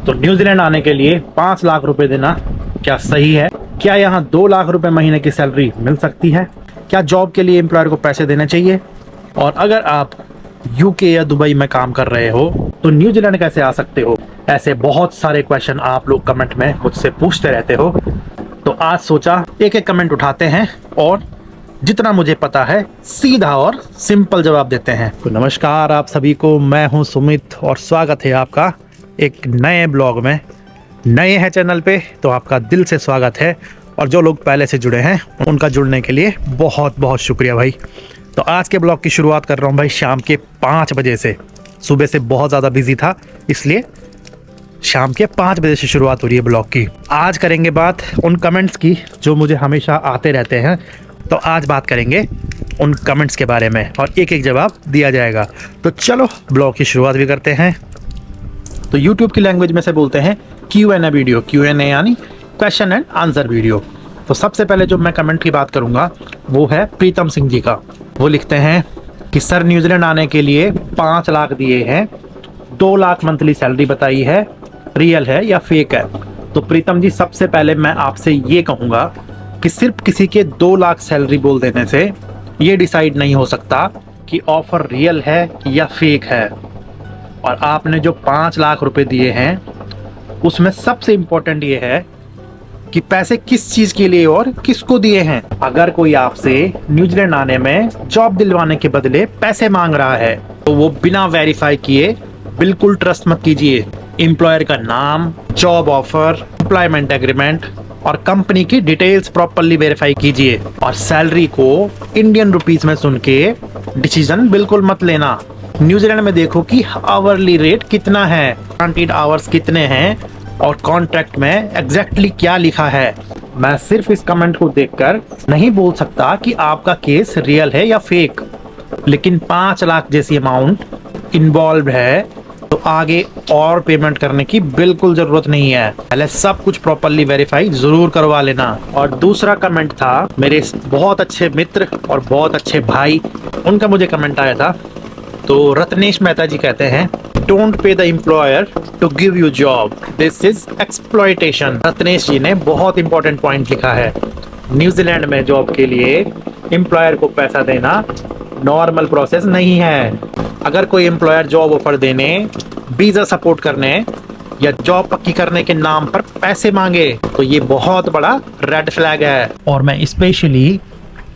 तो न्यूजीलैंड आने के लिए 5 लाख रुपए देना क्या सही है? क्या यहाँ 2 लाख रुपए महीने की सैलरी मिल सकती है? क्या जॉब के लिए एम्प्लॉयर को पैसे देने चाहिए? और अगर आप यूके या दुबई में काम कर रहे हो तो न्यूजीलैंड कैसे आ सकते हो? ऐसे बहुत सारे क्वेश्चन आप लोग कमेंट में मुझसे पूछते रहते हो, तो आज सोचा एक एक कमेंट उठाते हैं और जितना मुझे पता है सीधा और सिंपल जवाब देते हैं। तो नमस्कार आप सभी को, मैं हूं सुमित और स्वागत है आपका एक नए ब्लॉग में। नए हैं चैनल पे तो आपका दिल से स्वागत है, और जो लोग पहले से जुड़े हैं उनका जुड़ने के लिए बहुत बहुत शुक्रिया भाई। तो आज के ब्लॉग की शुरुआत कर रहा हूं भाई शाम के 5 बजे से। सुबह से बहुत ज़्यादा बिजी था, इसलिए शाम के 5 बजे से शुरुआत हो रही है ब्लॉग की। आज करेंगे बात उन कमेंट्स की जो मुझे हमेशा आते रहते हैं। तो आज बात करेंगे उन कमेंट्स के बारे में और एक एक जवाब दिया जाएगा। तो चलो ब्लॉग की शुरुआत भी करते हैं। तो YouTube की लैंग्वेज में से बोलते हैं Q&A वीडियो, Q&A यानी क्वेश्चन एंड आंसर वीडियो। तो सबसे पहले जो मैं कमेंट की बात करूंगा वो है प्रीतम सिंह जी का। वो लिखते हैं कि सर न्यूजीलैंड आने के लिए 5 लाख दिए हैं, 2 लाख मंथली सैलरी बताई है, रियल है या फेक है? तो प्रीतम जी, सबसे पहले मैं आपसे ये कहूँगा कि सिर्फ किसी के 2 लाख सैलरी बोल देने से ये डिसाइड नहीं हो सकता कि ऑफर रियल है या फेक है। और आपने जो 5 लाख रुपए दिए हैं उसमें सबसे इम्पोर्टेंट ये है कि पैसे किस चीज़ के लिए और किसको दिए हैं। अगर कोई आपसे न्यूजीलैंड आने में जॉब दिलवाने के बदले पैसे मांग रहा है तो वो बिना वेरीफाई किए बिल्कुल ट्रस्ट मत कीजिए। एम्प्लॉयर का नाम, जॉब ऑफर, एम्प्लॉयमेंट एग्रीमेंट और कंपनी की डिटेल्स प्रॉपर्ली वेरीफाई कीजिए। और सैलरी को इंडियन रुपीस में सुन के डिसीजन बिल्कुल मत लेना। न्यूजीलैंड में देखो कि आवरली रेट कितना है, गारंटीड आवर्स कितने हैं और कॉन्ट्रैक्ट में एग्जैक्टली क्या लिखा है। मैं सिर्फ इस कमेंट को देखकर नहीं बोल सकता कि आपका केस रियल है या फेक, लेकिन 5 लाख जैसी अमाउंट इन्वॉल्व है तो आगे और पेमेंट करने की बिल्कुल जरूरत नहीं है। पहले सब कुछ प्रॉपर्ली वेरीफाई जरूर करवा लेना। और दूसरा कमेंट था मेरे बहुत अच्छे मित्र और बहुत अच्छे भाई, उनका मुझे कमेंट आया था। तो रत्नेश मेहता जी कहते हैं, don't pay the employer to give you job, this is exploitation. Ratnesh ji ने बहुत इंपॉर्टेंट पॉइंट लिखा है। न्यूजीलैंड में जॉब के लिए एम्प्लॉयर को पैसा देना नॉर्मल प्रोसेस नहीं है। अगर कोई एम्प्लॉयर जॉब ऑफर देने, वीजा सपोर्ट करने या जॉब पक्की करने के नाम पर पैसे मांगे तो ये बहुत बड़ा रेड फ्लैग है। और मैं स्पेशली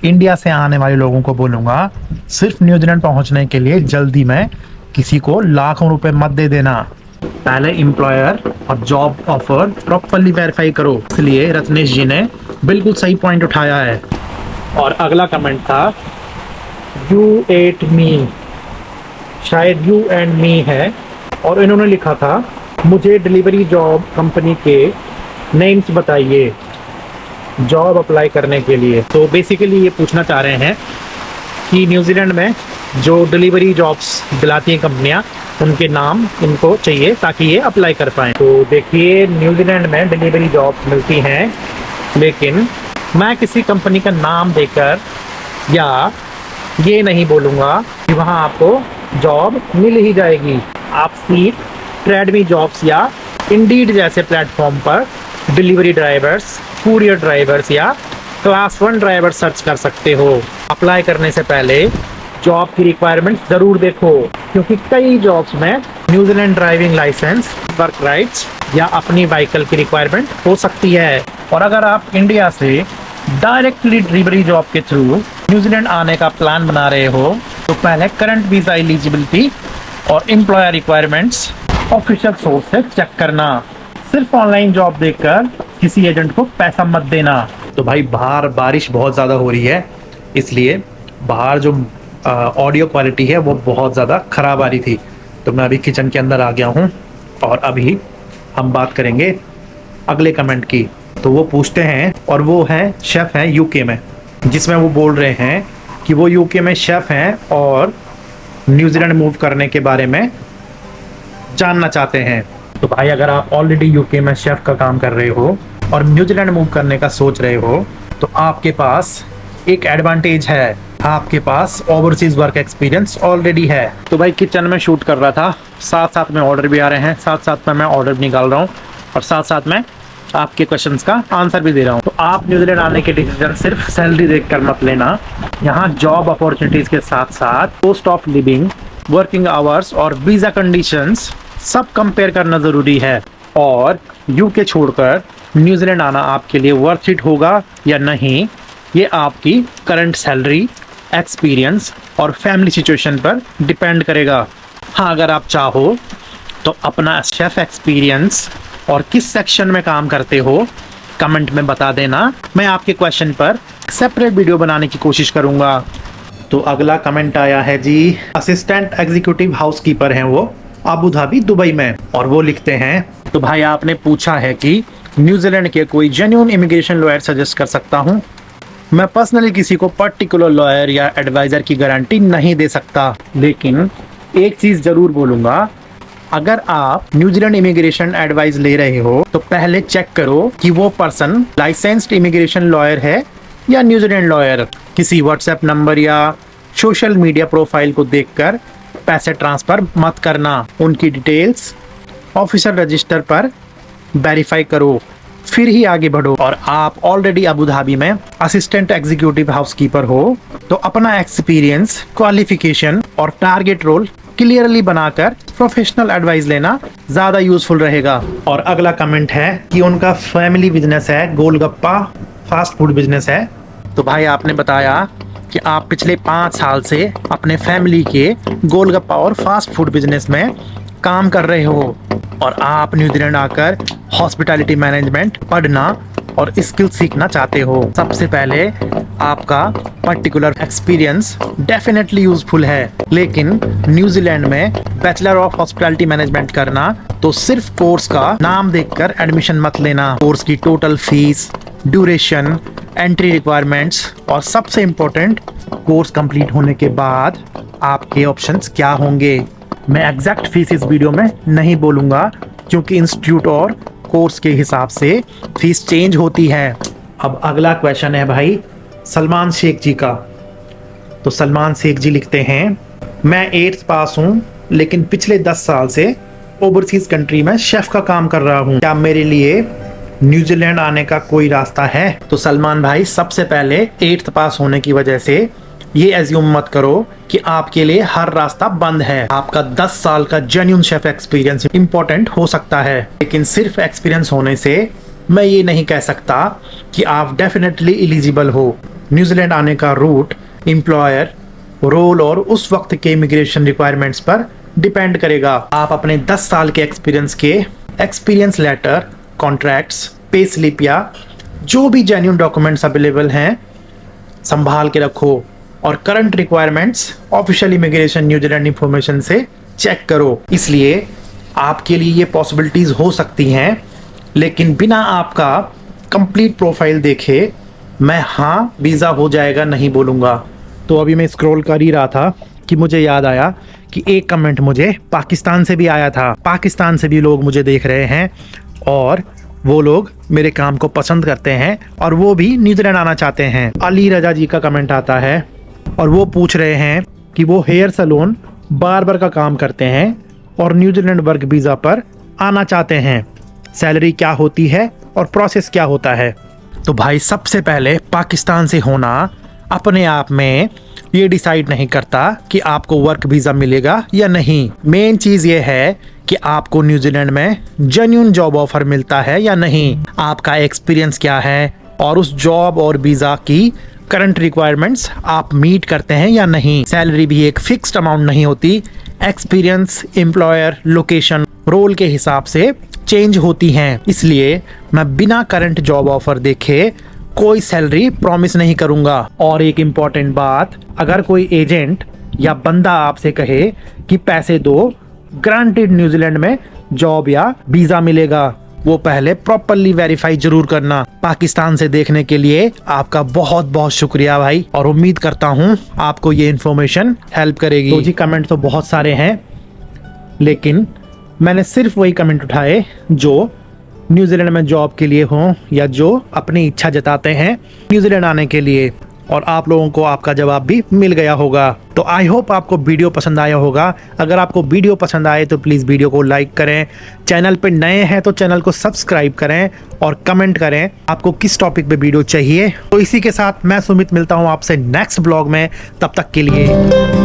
इंडिया से आने वाले लोगों को बोलूँगा, सिर्फ न्यूजीलैंड पहुँचने के लिए जल्दी में किसी को लाखों रुपए मत दे देना। पहले एम्प्लॉयर और जॉब ऑफर प्रॉपर्ली वेरीफाई करो। इसलिए रत्नेश जी ने बिल्कुल सही पॉइंट उठाया है। और अगला कमेंट था यू एट मी, शायद यू एंड मी है, और इन्होंने लिखा था मुझे डिलीवरी जॉब कंपनी के नेम्स बताइए जॉब अप्लाई करने के लिए। तो बेसिकली ये पूछना चाह रहे हैं कि न्यूजीलैंड में जो डिलीवरी जॉब्स दिलाती हैं कंपनियां, उनके नाम इनको चाहिए ताकि ये अप्लाई कर पाएँ। तो देखिए, न्यूजीलैंड में डिलीवरी जॉब्स मिलती हैं, लेकिन मैं किसी कंपनी का नाम देकर या ये नहीं बोलूँगा कि वहाँ आपको जॉब मिल ही जाएगी। आप सीट ट्रेडमी जॉब्स या इंडीड जैसे प्लेटफॉर्म पर डिलीवरी ड्राइवर्स, कुरियर ड्राइवर्स या क्लास 1 ड्राइवर सर्च कर सकते हो। अप्लाई करने से पहले जॉब की रिक्वायरमेंट ज़रूर देखो, क्योंकि कई जॉब्स में New Zealand driving licence, work rights या अपनी व्हीकल की रिक्वायरमेंट हो सकती है। और अगर आप इंडिया से डायरेक्टली डिलीवरी जॉब के थ्रू न्यूजीलैंड आने का प्लान बना रहे हो तो पहले करंट वीज़ा एलिजिबिलिटी और एम्प्लॉयर रिक्वायरमेंट्स ऑफिशियल सोर्स से चेक करना। सिर्फ ऑनलाइन जॉब देखकर किसी एजेंट को पैसा मत देना। तो भाई बाहर बारिश बहुत ज़्यादा हो रही है, इसलिए बाहर जो ऑडियो क्वालिटी है वो बहुत ज़्यादा ख़राब आ रही थी। तो मैं अभी किचन के अंदर आ गया हूँ और अभी हम बात करेंगे अगले कमेंट की। तो वो पूछते हैं, और वो है शेफ़ हैं यूके में, जिसमें वो बोल रहे हैं कि वो यूके में शेफ़ हैं और न्यूजीलैंड मूव करने के बारे में जानना चाहते हैं। तो भाई, अगर आप ऑलरेडी यूके में शेफ़ का काम कर रहे हो और न्यूजीलैंड मूव करने का सोच रहे हो तो आपके पास एक एडवांटेज है। आपके पास ओवरसीज वर्क एक्सपीरियंस ऑलरेडी है। तो भाई किचन में शूट कर रहा था, साथ साथ में ऑर्डर भी आ रहे हैं, साथ साथ में मैं ऑर्डर निकाल रहा हूँ और साथ साथ में आपके क्वेश्चंस का आंसर भी दे रहा हूँ। तो आप न्यूजीलैंड आने के डिसीजन सिर्फ सैलरी देखकर मत लेना। यहाँ जॉब अपॉर्चुनिटीज के साथ साथ cost of living, working hours और वीजा कंडीशंस सब कंपेयर करना जरूरी है। और यूके छोड़कर न्यूजीलैंड आना आपके लिए वर्थ इट होगा या नहीं, ये आपकी करंट सैलरी, एक्सपीरियंस और फैमिली सिचुएशन पर डिपेंड करेगा। हाँ, अगर आप चाहो तो अपना शेफ एक्सपीरियंस और किस सेक्शन में काम करते हो कमेंट में बता देना। मैं आपके क्वेश्चन पर सेपरेट वीडियो बनाने की कोशिश करूंगा। तो अगला कमेंट आया है जी, असिस्टेंट एग्जीक्यूटिव हाउसकीपर हैं वो, अबू धाबी दुबई में, और वो लिखते हैं, तो भाई आपने पूछा है कि न्यूजीलैंड के कोई जेन्युइन इमिग्रेशन लॉयर सजेस्ट कर सकता हूँ। मैं पर्सनली किसी को पर्टिकुलर लॉयर या एडवाइजर की गारंटी नहीं दे सकता, लेकिन एक चीज जरूर बोलूंगा, अगर आप न्यूजीलैंड इमिग्रेशन एडवाइस ले रहे हो तो पहले चेक करो कि वो पर्सन लाइसेंस्ड इमिग्रेशन लॉयर है या न्यूजीलैंड लॉयर। किसी व्हाट्सएप नंबर या सोशल मीडिया प्रोफाइल को देखकर पैसे ट्रांसफर मत करना। उनकी डिटेल्स ऑफिशियल रजिस्टर पर वेरीफाई करो, फिर ही आगे बढ़ो। और आप ऑलरेडी अबू धाबी में असिस्टेंट एग्जीक्यूटिव हाउसकीपर हो तो अपना एक्सपीरियंस, क्वालिफिकेशन और टारगेट रोल क्लियरली बनाकर प्रोफेशनल एडवाइस लेना ज्यादा यूजफुल रहेगा। और अगला कमेंट है कि उनका फैमिली बिजनेस है, गोलगप्पा फास्ट फूड बिजनेस है। तो भाई आपने बताया कि आप पिछले 5 साल से अपने फैमिली के गोलगप्पा और फास्ट फूड बिजनेस में काम कर रहे हो और आप न्यूजीलैंड आकर हॉस्पिटैलिटी मैनेजमेंट पढ़ना और स्किल सीखना चाहते हो। सबसे पहले आपका पर्टिकुलर एक्सपीरियंस डेफिनेटली यूजफुल है, लेकिन न्यूजीलैंड में बैचलर ऑफ हॉस्पिटैलिटी मैनेजमेंट करना तो सिर्फ कोर्स का नाम देखकर एडमिशन मत लेना। कोर्स की total fees, duration, entry requirements और सबसे इम्पोर्टेंट, कोर्स कंप्लीट होने के बाद आपके ऑप्शंस क्या होंगे। मैं एग्जैक्ट फीस इस वीडियो में नहीं बोलूंगा क्योंकि इंस्टीट्यूट और कोर्स के हिसाब से फीस चेंज होती है। अब अगला क्वेश्चन है भाई सलमान शेख जी का। तो सलमान शेख जी लिखते हैं, मैं 8th पास हूँ लेकिन पिछले 10 साल से ओवरसीज कंट्री में शेफ का काम कर रहा हूँ। क्या मेरे लिए न्यूजीलैंड आने का कोई रास्ता है? तो सलमान भाई, सबसे पहले 8th पास होने की वजह से ये एज्यूम मत करो कि आपके लिए हर रास्ता बंद है। आपका 10 साल का जेन्युइन शेफ एक्सपीरियंस इंपॉर्टेंट हो सकता है, लेकिन सिर्फ एक्सपीरियंस होने से मैं ये नहीं कह सकता कि आप डेफिनेटली एलिजिबल हो। न्यूजीलैंड आने का रूट, एम्प्लॉयर, रोल और उस वक्त के इमिग्रेशन रिक्वायरमेंट्स पर डिपेंड करेगा। आप अपने 10 साल के एक्सपीरियंस के experience letter, contracts, pay slip या जो भी जेन्युइन डॉक्यूमेंट्स अवेलेबल हैं संभाल के रखो और current requirements official immigration New Zealand information से चेक करो। इसलिए आपके लिए ये पॉसिबिलिटीज हो सकती हैं, लेकिन बिना आपका कंप्लीट प्रोफाइल देखे मैं हाँ वीज़ा हो जाएगा नहीं बोलूँगा। तो अभी मैं स्क्रॉल कर ही रहा था कि मुझे याद आया कि एक कमेंट मुझे पाकिस्तान से भी आया था। पाकिस्तान से भी लोग मुझे देख रहे हैं और वो लोग मेरे काम को पसंद करते हैं और वो भी न्यूजीलैंड आना चाहते हैं। अली रजा जी का कमेंट आता है और वो पूछ रहे हैं कि वो हेयर सैलून बार्बर का काम करते हैं और न्यूजीलैंड वर्क वीज़ा पर आना चाहते हैं। सैलरी क्या होती है और प्रोसेस क्या होता है? तो भाई, सबसे पहले पाकिस्तान से होना अपने आप में ये डिसाइड नहीं करता कि आपको वर्क वीज़ा मिलेगा या नहीं। मेन चीज़ ये है कि आपको न्यूजीलैंड में जेन्युइन जॉब ऑफर मिलता है या नहीं, आपका एक्सपीरियंस क्या है और उस जॉब और वीज़ा की करंट रिक्वायरमेंट्स आप मीट करते हैं या नहीं। सैलरी भी एक फिक्स्ड अमाउंट नहीं होती, एक्सपीरियंस, एम्प्लॉयर, लोकेशन, रोल के हिसाब से चेंज होती हैं। इसलिए मैं बिना करंट जॉब ऑफर देखे कोई सैलरी प्रॉमिस नहीं करूंगा। और एक इम्पॉर्टेंट बात, अगर कोई एजेंट या बंदा आपसे कहे कि पैसे दो, ग्रांटेड न्यूजीलैंड में जॉब या वीज़ा मिलेगा, वो पहले प्रॉपरली वेरीफाई जरूर करना। पाकिस्तान से देखने के लिए आपका बहुत बहुत शुक्रिया भाई, और उम्मीद करता हूँ आपको ये इन्फॉर्मेशन हेल्प करेगी। तो जी, कमेंट तो बहुत सारे हैं, लेकिन मैंने सिर्फ वही कमेंट उठाए जो न्यूजीलैंड में जॉब के लिए हों या जो अपनी इच्छा जताते हैं न्यूजीलैंड आने के लिए। और आप लोगों को आपका जवाब भी मिल गया होगा। तो आई होप आपको वीडियो पसंद आया होगा। अगर आपको वीडियो पसंद आए तो प्लीज़ वीडियो को लाइक करें, चैनल पे नए हैं तो चैनल को सब्सक्राइब करें और कमेंट करें आपको किस टॉपिक पे वीडियो चाहिए। तो इसी के साथ मैं सुमित मिलता हूँ आपसे नेक्स्ट ब्लॉग में। तब तक के लिए